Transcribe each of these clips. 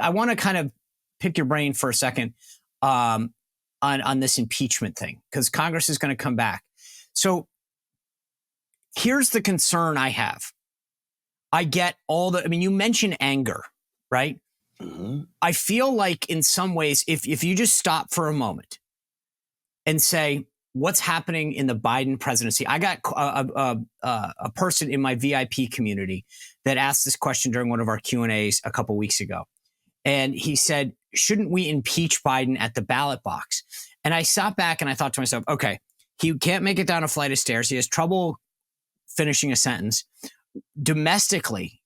I want to kind of pick your brain for a second on this impeachment thing, because Congress is going to come back. So here's the concern I have. I get you mentioned anger, right? Mm-hmm. I feel like in some ways, if you just stop for a moment and say, what's happening in the Biden presidency? I got a person in my VIP community that asked this question during one of our Q&As a couple weeks ago. And he said, shouldn't we impeach Biden at the ballot box? And I sat back and I thought to myself, okay, he can't make it down a flight of stairs. He has trouble finishing a sentence. Domestically,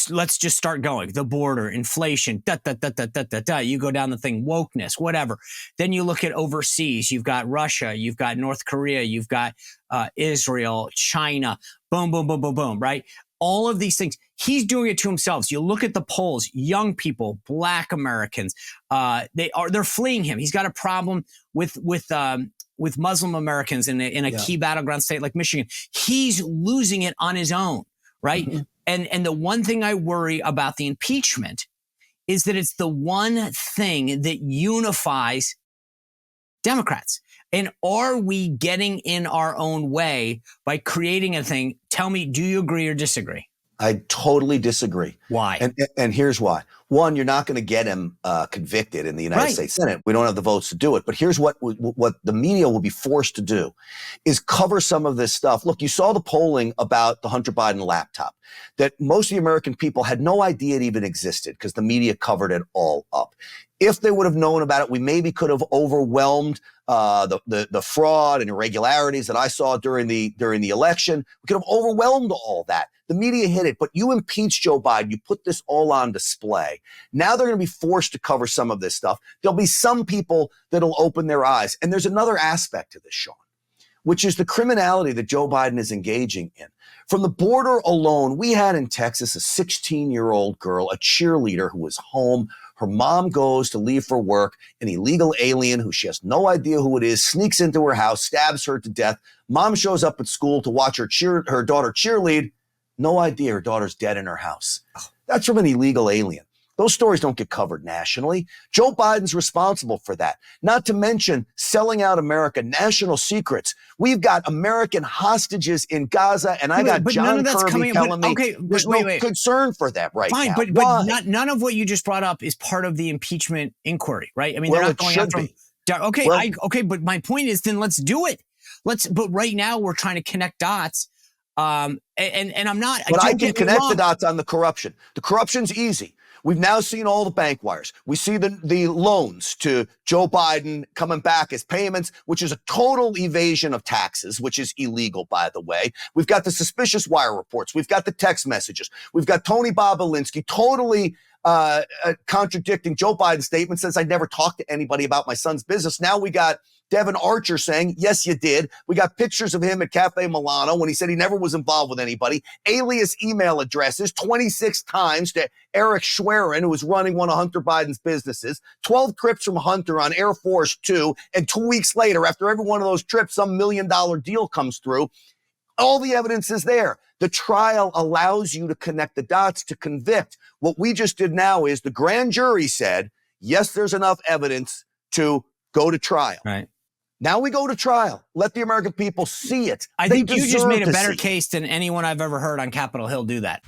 let's just start going. The border, inflation, you go down the thing, wokeness, whatever. Then you look at overseas. You've got Russia, you've got North Korea, you've got Israel, China, boom, boom, boom, boom, boom, right? All of these things. He's doing it to himself. So you look at the polls, young people, Black Americans, they're fleeing him. He's got a problem with Muslim Americans in a key battleground state like Michigan. He's losing it on his own, right? Mm-hmm. And the one thing I worry about the impeachment is that it's the one thing that unifies Democrats. And are we getting in our own way by creating a thing? Tell me, do you agree or disagree? I totally disagree. Why? And here's why. One, you're not going to get him convicted in the United States Senate. We don't have the votes to do it. But here's what the media will be forced to do is cover some of this stuff. Look, you saw the polling about the Hunter Biden laptop that most of the American people had no idea it even existed because the media covered it all up. If they would have known about it, we maybe could have overwhelmed the fraud and irregularities that I saw during the election. We could have overwhelmed all that. The media hid it, but you impeached Joe Biden. You put this all on display. Now they're going to be forced to cover some of this stuff. There'll be some people that'll open their eyes. And there's another aspect to this, Sean, which is the criminality that Joe Biden is engaging in. From the border alone, we had in Texas a 16-year-old girl, a cheerleader who was home. Her mom goes to leave for work. An illegal alien who she has no idea who it is sneaks into her house, stabs her to death. Mom shows up at school to watch her daughter cheerlead. No idea her daughter's dead in her house. That's from an illegal alien. Those stories don't get covered nationally. Joe Biden's responsible for that. Not to mention selling out America, national secrets. We've got American hostages in Gaza, and I got John Kirby telling me there's no concern for that right now. Fine, but none of what you just brought up is part of the impeachment inquiry, right? I mean, they're not going after him. Okay, but my point is, then let's do it. But right now we're trying to connect dots. And I'm not. But I can connect the dots on the corruption. The corruption's easy. We've now seen all the bank wires. We see the loans to Joe Biden coming back as payments, which is a total evasion of taxes, which is illegal, by the way. We've got the suspicious wire reports. We've got the text messages. We've got Tony Bobolinsky totally contradicting Joe Biden's statement, says I never talked to anybody about my son's business. Now we got Devin Archer saying, yes, you did. We got pictures of him at Cafe Milano when he said he never was involved with anybody. Alias email addresses 26 times to Eric Schwerin, who was running one of Hunter Biden's businesses. 12 trips from Hunter on Air Force 2. And 2 weeks later, after every one of those trips, some $1 million deal comes through. All the evidence is there. The trial allows you to connect the dots to convict. What we just did now is the grand jury said, yes, there's enough evidence to go to trial. Right. Now we go to trial. Let the American people see it. I think you just made a better case than anyone I've ever heard on Capitol Hill do that.